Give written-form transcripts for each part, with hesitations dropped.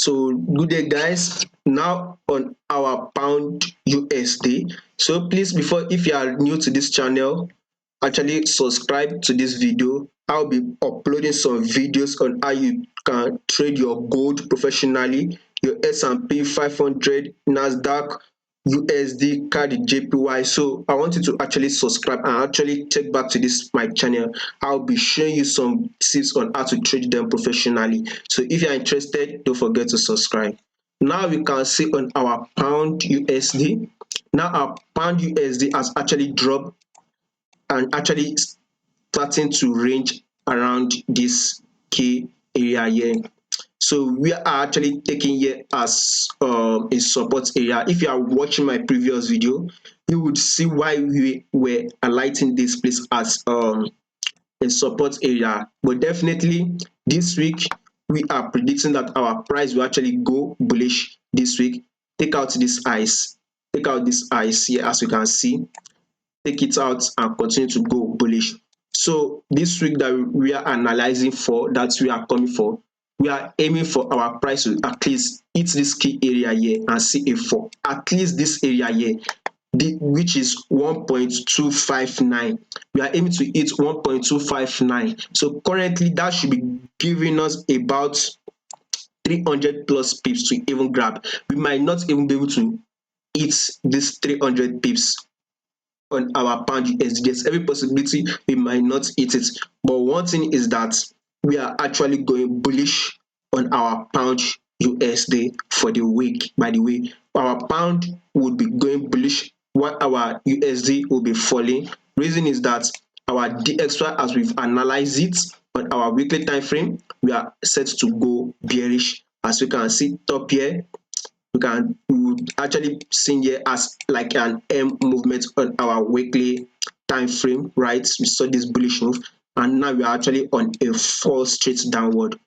So good day guys, now on our pound USD. So please, before, if you are new to this channel, actually subscribe to this video. I'll be uploading some videos on how you can trade your gold professionally, your S&P 500, Nasdaq, USD, card JPY. So I want you to actually subscribe and actually take back to this my channel. I'll be showing you some tips on how to trade them professionally. So if you are interested, don't forget to subscribe. Now we can see on our pound USD. Now our pound USD has actually dropped and actually starting to range around this key area here. So we are actually taking here as a support area. If you are watching my previous video, you would see why we were highlighting this place as a support area. But definitely this week we are predicting that our price will actually go bullish this week. Take out this ice, take out this ice here, as you can see, take it out and continue to go bullish. So this week that we are analyzing for, that we are coming for, we are aiming for our price to at least hit this key area here and see a fall, at least this area here, which is 1.259. We are aiming to hit 1.259. So currently that should be giving us about 300 plus pips to even grab. We might not even be able to hit this 300 pips on our pound USD. There's every possibility we might not hit it. But one thing is that we are actually going bullish on our pound USD for the week. By the way, our pound would be going bullish while our USD will be falling. Reason is that our DXY, as we've analyzed it on our weekly time frame, we are set to go bearish. As you can see top here, we would actually see here as like an M movement on our weekly time frame, right? We saw this bullish move, and now we are actually on a fall straight downward.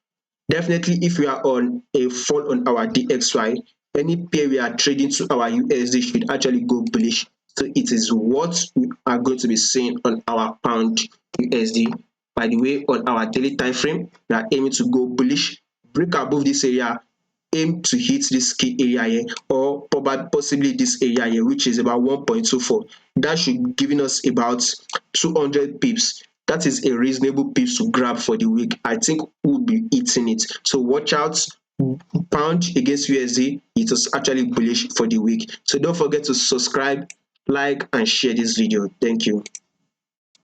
Definitely, if we are on a fall on our DXY, any pair we are trading to our USD should actually go bullish. So it is what we are going to be seeing on our pound USD. By the way, on our daily time frame, we are aiming to go bullish, break above this area, aim to hit this key area here, or possibly this area here, which is about 1.24. That should be giving us about 200 pips. That is a reasonable pips to grab for the week. I think we'll be hitting it. So watch out. Pound against USD, it was actually bullish for the week. So don't forget to subscribe, like, and share this video. Thank you.